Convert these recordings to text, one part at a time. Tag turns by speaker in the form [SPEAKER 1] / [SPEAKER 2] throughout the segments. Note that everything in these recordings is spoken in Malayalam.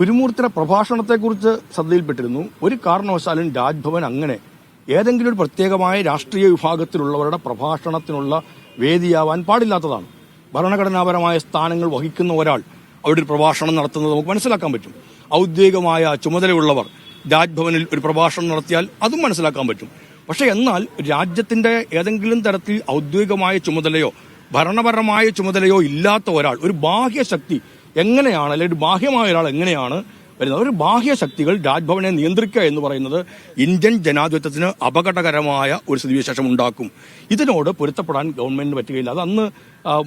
[SPEAKER 1] ഗുരുമൂർത്തിയുടെ പ്രഭാഷണത്തെക്കുറിച്ച് ശ്രദ്ധയിൽപ്പെട്ടിരുന്നു. ഒരു കാരണവശാലും രാജ്ഭവൻ അങ്ങനെ ഏതെങ്കിലും ഒരു പ്രത്യേകമായ രാഷ്ട്രീയ വിഭാഗത്തിലുള്ളവരുടെ പ്രഭാഷണത്തിനുള്ള വേദിയാവാൻ പാടില്ലാത്തതാണ്. ഭരണഘടനാപരമായ സ്ഥാനങ്ങൾ വഹിക്കുന്ന ഒരാൾ അവിടെ ഒരു പ്രഭാഷണം നടത്തുന്നത് നമുക്ക് മനസ്സിലാക്കാൻ പറ്റും. ഔദ്യോഗികമായ ചുമതലയുള്ളവർ രാജ്ഭവനിൽ ഒരു പ്രഭാഷണം നടത്തിയാൽ അതും മനസ്സിലാക്കാൻ പറ്റും. പക്ഷെ എന്നാൽ രാജ്യത്തിന്റെ ഏതെങ്കിലും തരത്തിൽ ഔദ്യോഗികമായ ചുമതലയോ ഭരണപരമായ ചുമതലയോ ഇല്ലാത്ത ഒരാൾ, ഒരു ബാഹ്യശക്തി എങ്ങനെയാണ്, അല്ലെങ്കിൽ ബാഹ്യമായ ഒരാൾ എങ്ങനെയാണ് വരുന്നത്? ഒരു ബാഹ്യശക്തികൾ രാജ്ഭവനെ നിയന്ത്രിക്കുക എന്ന് പറയുന്നത് ഇന്ത്യൻ ജനാധിപത്യത്തിന് അപകടകരമായ ഒരു സ്ഥിതിവിശേഷം ഉണ്ടാക്കും. ഇതിനോട് പൊരുത്തപ്പെടാൻ ഗവൺമെന്റിന് പറ്റുകയില്ല. അത് അന്ന്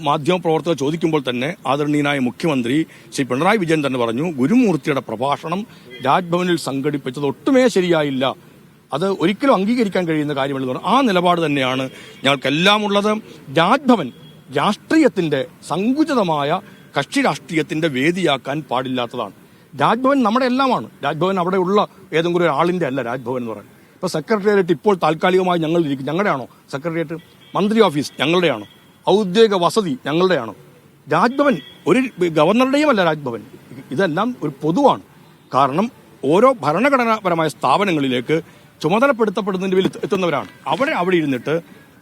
[SPEAKER 1] മാധ്യമപ്രവർത്തകർ ചോദിക്കുമ്പോൾ തന്നെ ആദരണീയനായ മുഖ്യമന്ത്രി ശ്രീ പിണറായി വിജയൻ തന്നെ പറഞ്ഞു, ഗുരുമൂർത്തിയുടെ പ്രഭാഷണം രാജ്ഭവനിൽ സംഘടിപ്പിച്ചത് ഒട്ടുമേ ശരിയായില്ല, അത് ഒരിക്കലും അംഗീകരിക്കാൻ കഴിയുന്ന കാര്യമല്ലെന്ന് പറഞ്ഞു. ആ നിലപാട് തന്നെയാണ് ഞങ്ങൾക്കെല്ലാം ഉള്ളത്. രാജ്ഭവൻ രാഷ്ട്രീയത്തിന്റെ സങ്കുചിതമായ കക്ഷി രാഷ്ട്രീയത്തിന്റെ വേദിയാക്കാൻ പാടില്ലാത്തതാണ്. രാജ്ഭവൻ നമ്മുടെ എല്ലാമാണ്. രാജ്ഭവൻ അവിടെയുള്ള ഏതെങ്കിലും ഒരു ആളിന്റെ അല്ല രാജ്ഭവൻ എന്ന് പറയുന്നത്. ഇപ്പൊ സെക്രട്ടേറിയറ്റ് ഇപ്പോൾ താൽക്കാലികമായി ഞങ്ങളുടെയാണോ? സെക്രട്ടേറിയറ്റ് മന്ത്രി ഓഫീസ് ഞങ്ങളുടെയാണോ? ഔദ്യോഗിക വസതി ഞങ്ങളുടെയാണോ? രാജ്ഭവൻ ഒരു ഗവർണറുടെയും അല്ല രാജ്ഭവൻ. ഇതെല്ലാം ഒരു പൊതുവാണ്. കാരണം ഓരോ ഭരണഘടനാപരമായ സ്ഥാപനങ്ങളിലേക്ക് ചുമതലപ്പെടുത്തപ്പെടുന്നതിന്റെ പേരിൽ എത്തുന്നവരാണ്. അവിടെ ഇരുന്നിട്ട്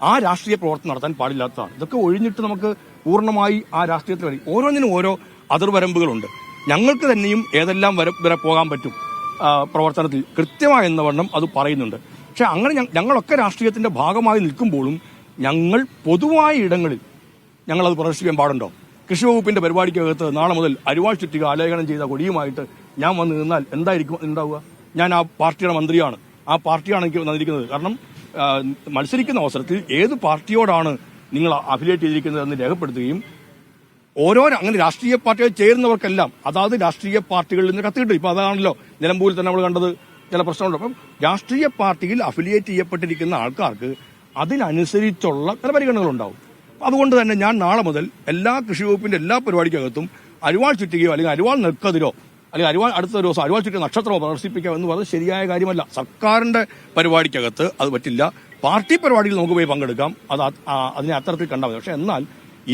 [SPEAKER 1] ആ രാഷ്ട്രീയ പ്രവർത്തനം നടത്താൻ പാടില്ലാത്തതാണ്. ഇതൊക്കെ ഒഴിഞ്ഞിട്ട് നമുക്ക് പൂർണ്ണമായി ആ രാഷ്ട്രീയത്തിൽ വരും. ഓരോന്നിനും ഓരോ അതിർവരമ്പുകളുണ്ട്. ഞങ്ങൾക്ക് തന്നെയും ഏതെല്ലാം വരെ പോകാൻ പറ്റും പ്രവർത്തനത്തിൽ കൃത്യമായി എന്നവണ്ണം അത് പറയുന്നുണ്ട്. പക്ഷെ അങ്ങനെ ഞങ്ങളൊക്കെ രാഷ്ട്രീയത്തിന്റെ ഭാഗമായി നിൽക്കുമ്പോഴും ഞങ്ങൾ പൊതുവായ ഇടങ്ങളിൽ ഞങ്ങളത് പ്രദർശിപ്പിക്കാൻ പാടുണ്ടോ? കൃഷി വകുപ്പിന്റെ പരിപാടിക്കകത്ത് നാളെ മുതൽ അരിവാൾ ചുറ്റിക ആലേഖനം ചെയ്ത കൊടിയുമായിട്ട് ഞാൻ വന്ന് നിന്നാൽ എന്തായിരിക്കും ഉണ്ടാവുക? ഞാൻ ആ പാർട്ടിയുടെ മന്ത്രിയാണ്, ആ പാർട്ടിയാണ് എനിക്ക് വന്നിരിക്കുന്നത്. കാരണം മത്സരിക്കുന്ന അവസരത്തിൽ ഏത് പാർട്ടിയോടാണ് നിങ്ങൾ അഫിലിയേറ്റ് ചെയ്തിരിക്കുന്നതെന്ന് രേഖപ്പെടുത്തുകയും അങ്ങനെ രാഷ്ട്രീയ പാർട്ടികൾ ചേരുന്നവർക്കെല്ലാം അതാത് രാഷ്ട്രീയ പാർട്ടികളിൽ നിന്ന് കത്തിയിട്ട്, ഇപ്പൊ അതാണല്ലോ നിലമ്പൂരിൽ തന്നെ നമ്മൾ കണ്ടത്, ചില പ്രശ്നമുണ്ട്. അപ്പം രാഷ്ട്രീയ പാർട്ടിയിൽ അഫിലിയേറ്റ് ചെയ്യപ്പെട്ടിരിക്കുന്ന ആൾക്കാർക്ക് അതിനനുസരിച്ചുള്ള ചില പരിഗണനകളുണ്ടാവും. അതുകൊണ്ട് തന്നെ ഞാൻ നാളെ മുതൽ എല്ലാ കൃഷി വകുപ്പിന്റെ എല്ലാ പരിപാടിക്കകത്തും അരിവാൾ ചുറ്റികയോ അല്ലെങ്കിൽ അരിവാൾ നെൽക്കതിരോ അല്ലെങ്കിൽ അരിവാൾ അടുത്ത ദിവസം അരിവാൾ ചുറ്റിക നക്ഷത്രമോ പ്രദർശിപ്പിക്കാം എന്ന് പറയുന്നത് ശരിയായ കാര്യമല്ല. സർക്കാരിന്റെ പരിപാടിക്കകത്ത് അത് പറ്റില്ല. പാർട്ടി പരിപാടിയിൽ നമുക്ക് പോയി പങ്കെടുക്കാം, അതിനെ അത്തരത്തിൽ കണ്ടാൽ മതി. പക്ഷെ എന്നാൽ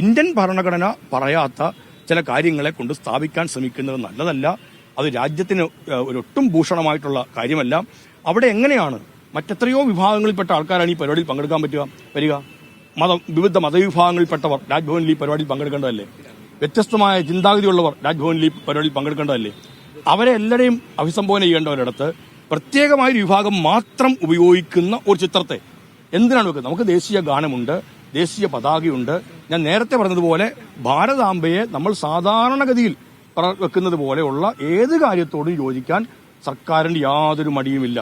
[SPEAKER 1] ഇന്ത്യൻ ഭരണഘടന പറയാത്ത ചില കാര്യങ്ങളെ കൊണ്ട് സ്ഥാപിക്കാൻ ശ്രമിക്കുന്നത് നല്ലതല്ല. അത് രാജ്യത്തിന് ഒരൊട്ടും ഭൂഷണമായിട്ടുള്ള കാര്യമല്ല. അവിടെ എങ്ങനെയാണ് മറ്റെത്രയോ വിഭാഗങ്ങളിൽപ്പെട്ട ആൾക്കാരാണ് ഈ പരിപാടിയിൽ പങ്കെടുക്കാൻ വരിക? വിവിധ മതവിഭാഗങ്ങളിൽപ്പെട്ടവർ രാജ്ഭവനിൽ ഈ പരിപാടിയിൽ പങ്കെടുക്കേണ്ടതല്ലേ? വ്യത്യസ്തമായ ചിന്താഗതിയുള്ളവർ രാജ്ഭവനിൽ ഈ പരിപാടിയിൽ പങ്കെടുക്കേണ്ടതല്ലേ? അവരെ എല്ലാവരെയും അഭിസംബോധന ചെയ്യേണ്ടവരിടത്ത് പ്രത്യേകമായൊരു വിഭാഗം മാത്രം ഉപയോഗിക്കുന്ന ഒരു ചിത്രത്തെ എന്തിനാണ് വെക്കുന്നത്? നമുക്ക് ദേശീയ ഗാനമുണ്ട്, ദേശീയ പതാകയുണ്ട്. ഞാൻ നേരത്തെ പറഞ്ഞതുപോലെ ഭാരതാംബയെ നമ്മൾ സാധാരണഗതിയിൽ വെക്കുന്നത് പോലെയുള്ള ഏത് കാര്യത്തോടും യോജിക്കാൻ സർക്കാരിന്റെ യാതൊരു മടിയുമില്ല.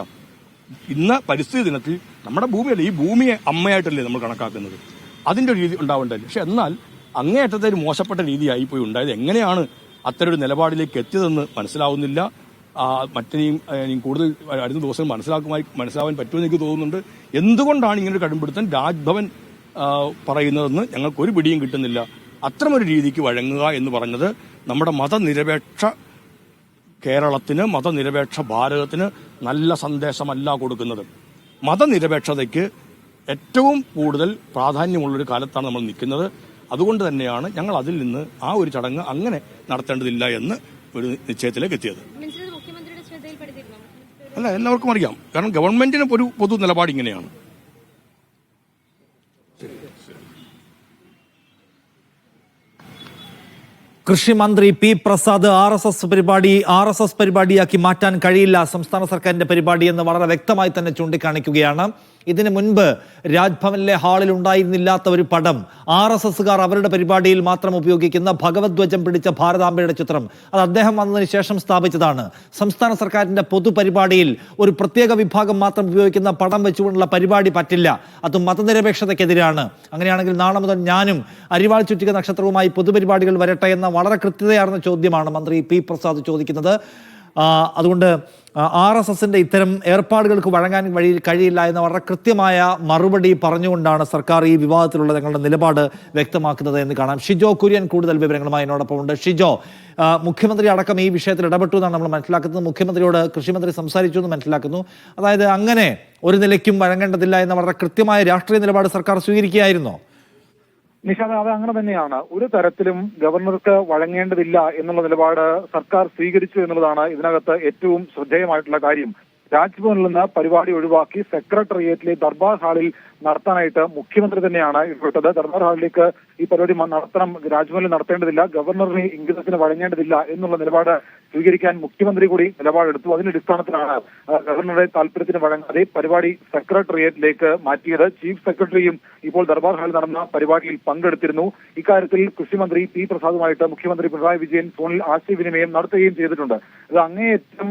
[SPEAKER 1] ഇന്ന് പരിസ്ഥിതി ദിനത്തിൽ നമ്മുടെ ഭൂമിയല്ലേ, ഈ ഭൂമിയെ അമ്മയായിട്ടല്ലേ നമ്മൾ കണക്കാക്കുന്നത്. അതിന്റെ ഒരു രീതി ഉണ്ടാവേണ്ടതല്ലേ? പക്ഷെ എന്നാൽ അങ്ങേയറ്റത്തെ ഒരു മോശപ്പെട്ട രീതിയായി പോയി ഉണ്ടായത്. എങ്ങനെയാണ് അത്തരൊരു നിലപാടിലേക്ക് എത്തിയതെന്ന് മനസ്സിലാവുന്നില്ല. മറ്റിനെയും കൂടുതൽ അടുത്ത ദിവസം മനസ്സിലാവാൻ പറ്റുമെന്ന് എനിക്ക് തോന്നുന്നുണ്ട്. എന്തുകൊണ്ടാണ് ഇങ്ങനൊരു കടുംപിടുത്തം രാജ്ഭവൻ പറയുന്നതെന്ന് ഞങ്ങൾക്കൊരു പിടിയും കിട്ടുന്നില്ല. അത്തരമൊരു രീതിക്ക് വഴങ്ങുക എന്ന് പറഞ്ഞത് നമ്മുടെ മതനിരപേക്ഷ കേരളത്തിന്, മതനിരപേക്ഷ ഭാരതത്തിന് നല്ല സന്ദേശമല്ല കൊടുക്കുന്നത്. മതനിരപേക്ഷതയ്ക്ക് ഏറ്റവും കൂടുതൽ പ്രാധാന്യമുള്ളൊരു കാലത്താണ് നമ്മൾ നിൽക്കുന്നത്. അതുകൊണ്ട് തന്നെയാണ് ഞങ്ങൾ അതിൽ നിന്ന് ആ ഒരു ചടങ്ങ് അങ്ങനെ നടത്തേണ്ടതില്ല എന്ന് ഒരു നിശ്ചയത്തിലേക്ക് എത്തിയത്. അല്ല, എല്ലാവർക്കും അറിയാം. കാരണം ഗവൺമെന്റിന് ഒരു പൊതു നിലപാട് ഇങ്ങനെയാണ്.
[SPEAKER 2] കൃഷിമന്ത്രി P Prasad R S S പരിപാടിയാക്കി മാറ്റാൻ കഴിയില്ല സംസ്ഥാന സർക്കാരിന്റെ പരിപാടി എന്ന് വളരെ വ്യക്തമായി തന്നെ ചൂണ്ടിക്കാണിക്കുകയാണ്. ഇതിനു മുൻപ് രാജ്ഭവനിലെ ഹാളിൽ ഉണ്ടായിരുന്നില്ലാത്ത ഒരു പടം RSSകാർ അവരുടെ പരിപാടിയിൽ മാത്രം ഉപയോഗിക്കുന്ന ഭഗവദ്ധ്വജം പിടിച്ച ഭാരതാംബയുടെ ചിത്രം, അത് അദ്ദേഹം വന്നതിന് ശേഷം സ്ഥാപിച്ചതാണ്. സംസ്ഥാന സർക്കാരിന്റെ പൊതുപരിപാടിയിൽ ഒരു പ്രത്യേക വിഭാഗം മാത്രം ഉപയോഗിക്കുന്ന പടം വെച്ചുകൊണ്ടുള്ള പരിപാടി പറ്റില്ല. അത് മതനിരപേക്ഷതയ്ക്കെതിരാണ്. അങ്ങനെയാണെങ്കിൽ നാളെ മുതൽ ഞാനും അരിവാൾ ചുറ്റിക നക്ഷത്രവുമായി പൊതുപരിപാടികൾ വരട്ടെ എന്ന വളരെ കൃത്യതയാർന്ന ചോദ്യമാണ് മന്ത്രി പി പ്രസാദ് ചോദിക്കുന്നത്. അതുകൊണ്ട് RSSന്റെ ഇത്തരം ഏർപ്പാടുകൾക്ക് വഴങ്ങാൻ കഴിയില്ല എന്ന വളരെ കൃത്യമായ മറുപടി പറഞ്ഞുകൊണ്ടാണ് സർക്കാർ ഈ വിവാദത്തിലുള്ള തങ്ങളുടെ നിലപാട് വ്യക്തമാക്കുന്നത് എന്ന് കാണാം. ഷിജോ കുര്യൻ കൂടുതൽ വിവരങ്ങളുമായി എന്നോടൊപ്പം ഉണ്ട്. ഷിജോ, മുഖ്യമന്ത്രി അടക്കം ഈ വിഷയത്തിൽ ഇടപെട്ടു എന്നാണ് നമ്മൾ മനസ്സിലാക്കുന്നത്. മുഖ്യമന്ത്രിയോട് കൃഷിമന്ത്രി സംസാരിച്ചു എന്ന് മനസ്സിലാക്കുന്നു. അതായത് അങ്ങനെ ഒരു നിലയ്ക്കും വഴങ്ങേണ്ടതില്ല എന്ന വളരെ കൃത്യമായ രാഷ്ട്രീയ നിലപാട് സർക്കാർ സ്വീകരിക്കുകയായിരുന്നോ?
[SPEAKER 3] നിഷാദ്, അത് അങ്ങനെ തന്നെയാണ്. ഒരു തരത്തിലും ഗവർണർക്ക് വഴങ്ങേണ്ടതില്ല എന്നുള്ള നിലപാട് സർക്കാർ സ്വീകരിച്ചു എന്നുള്ളതാണ് ഇതിനകത്ത് ഏറ്റവും ശ്രദ്ധേയമായിട്ടുള്ള കാര്യം. രാജ്ഭവനിൽ നിന്ന് പരിപാടി ഒഴിവാക്കി സെക്രട്ടേറിയറ്റിലെ ദർബാർ ഹാളിൽ നടത്താനായിട്ട് മുഖ്യമന്ത്രി തന്നെയാണ് ഇടപെട്ടത്. ദർബാർ ഹാളിലേക്ക് ഈ പരിപാടി രാജ്ഭവനിൽ നടത്തേണ്ടതില്ല, ഗവർണറിന് ഇംഗിതത്തിന് വഴങ്ങേണ്ടതില്ല എന്നുള്ള നിലപാട് സ്വീകരിക്കാൻ മുഖ്യമന്ത്രി കൂടി നിലപാടെടുത്തു. അതിന്റെ അടിസ്ഥാനത്തിലാണ് ഗവർണറുടെ താല്പര്യത്തിന് വഴങ്ങാതെ പരിപാടി സെക്രട്ടേറിയറ്റിലേക്ക് മാറ്റിയത്. ചീഫ് സെക്രട്ടറിയും ഇപ്പോൾ ദർബാർ ഹാളിൽ നടന്ന പരിപാടിയിൽ പങ്കെടുത്തിരുന്നു. ഇക്കാര്യത്തിൽ കൃഷിമന്ത്രി പി പ്രസാദുമായിട്ട് മുഖ്യമന്ത്രി പിണറായി വിജയൻ ഫോണിൽ ആശയവിനിമയം നടത്തുകയും ചെയ്തിട്ടുണ്ട്. ഇത് അങ്ങേയറ്റം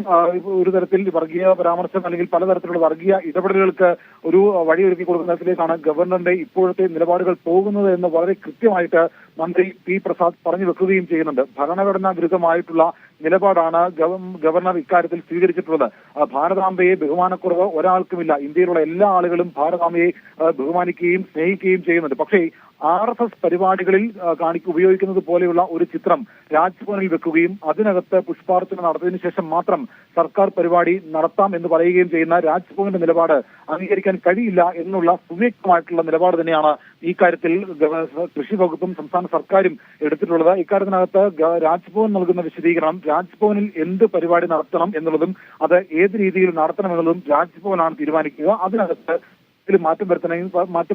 [SPEAKER 3] ഒരു തരത്തിൽ വർഗീയ പരാമർശം അല്ലെങ്കിൽ പലതരത്തിലുള്ള വർഗീയ ഇടപെടലുകൾക്ക് ഒരു വഴിയൊരുക്കി കൊടുക്കുന്ന തരത്തിലേക്കാണ് ഗവർണറുടെ ഇപ്പോഴത്തെ നിലപാടുകൾ പോകുന്നത് എന്ന് വളരെ കൃത്യമായിട്ട് മന്ത്രി പി പ്രസാദ് പറഞ്ഞു വെക്കുകയും ചെയ്യുന്നുണ്ട്. ഭരണഘടനാ വിരുദ്ധമായിട്ടുള്ള നിലപാടാണ് ഗവർണർ ഇക്കാര്യത്തിൽ സ്വീകരിച്ചിട്ടുള്ളത്. ഭാരതാംബയെ ബഹുമാനക്കുറവ് ഒരാൾക്കുമില്ല. ഇന്ത്യയിലുള്ള എല്ലാ ആളുകളും ഭാരതാംബയെ ബഹുമാനിക്കുകയും സ്നേഹിക്കുകയും ചെയ്യുന്നുണ്ട്. പക്ഷേ RSS പരിപാടികളിൽ ഉപയോഗിക്കുന്നത് പോലെയുള്ള ഒരു ചിത്രം രാജ്ഭവനിൽ വെക്കുകയും അതിനകത്ത് പുഷ്പാർച്ചന നടത്തിയതിനു ശേഷം മാത്രം സർക്കാർ പരിപാടി നടത്താം എന്ന് പറയുകയും ചെയ്യുന്ന രാജ്ഭവന്റെ നിലപാട് അംഗീകരിക്കാൻ കഴിയില്ല എന്നുള്ള സുവ്യക്തമായിട്ടുള്ള നിലപാട് തന്നെയാണ് ഈ കാര്യത്തിൽ കൃഷി വകുപ്പും സംസ്ഥാന സർക്കാരും എടുത്തിട്ടുള്ളത്. ഇക്കാര്യത്തിനകത്ത് രാജ്ഭവൻ നൽകുന്ന വിശദീകരണം, രാജ്ഭവനിൽ എന്ത് പരിപാടി നടത്തണം എന്നുള്ളതും അത് ഏത് രീതിയിൽ നടത്തണം എന്നുള്ളതും രാജ്ഭവനാണ് തീരുമാനിക്കുക. അതിനകത്ത് മാറ്റം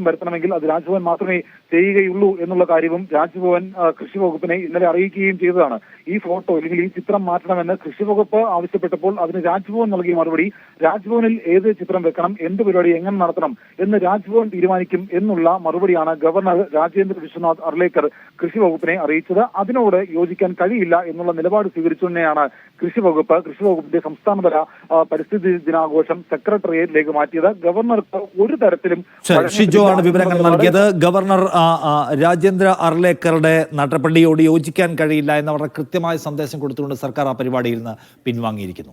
[SPEAKER 3] വരുത്തണമെങ്കിൽ അത് രാജ്ഭവൻ മാത്രമേ ചെയ്യുകയുള്ളൂ എന്നുള്ള കാര്യവും രാജ്ഭവൻ കൃഷി വകുപ്പിനെ ഇന്നലെ അറിയിക്കുകയും ചെയ്തതാണ്. ഈ ഫോട്ടോ അല്ലെങ്കിൽ ഈ ചിത്രം മാറ്റണമെന്ന് കൃഷി വകുപ്പ് ആവശ്യപ്പെട്ടപ്പോൾ അതിന് രാജ്ഭവൻ നൽകിയ മറുപടി, രാജ്ഭവനിൽ ഏത് ചിത്രം വെക്കണം, എന്ത് പരിപാടി എങ്ങനെ നടത്തണം എന്ന് രാജ്ഭവൻ തീരുമാനിക്കും എന്നുള്ള മറുപടിയാണ് ഗവർണർ രാജേന്ദ്ര വിശ്വനാഥ് അർലേക്കർ കൃഷി വകുപ്പിനെ അറിയിച്ചത്. അതിനോട് യോജിക്കാൻ കഴിയില്ല എന്നുള്ള നിലപാട് സ്വീകരിച്ചു തന്നെയാണ് കൃഷി വകുപ്പിന്റെ സംസ്ഥാനതല പരിസ്ഥിതി ദിനാഘോഷം സെക്രട്ടേറിയറ്റിലേക്ക് മാറ്റിയത്. ഗവർണർക്ക് ഒരു തരത്തിലും
[SPEAKER 2] ഷിജോ ആണ് വിവരങ്ങൾ നൽകിയത്. ഗവർണർ രാജേന്ദ്ര അർലേക്കറുടെ നടപടിയോട് യോജിക്കാൻ കഴിയില്ല എന്ന വളരെ കൃത്യമായ സന്ദേശം കൊടുത്തുകൊണ്ട് സർക്കാർ ആ പരിപാടിയിൽ നിന്ന് പിൻവാങ്ങിയിരിക്കുന്നു.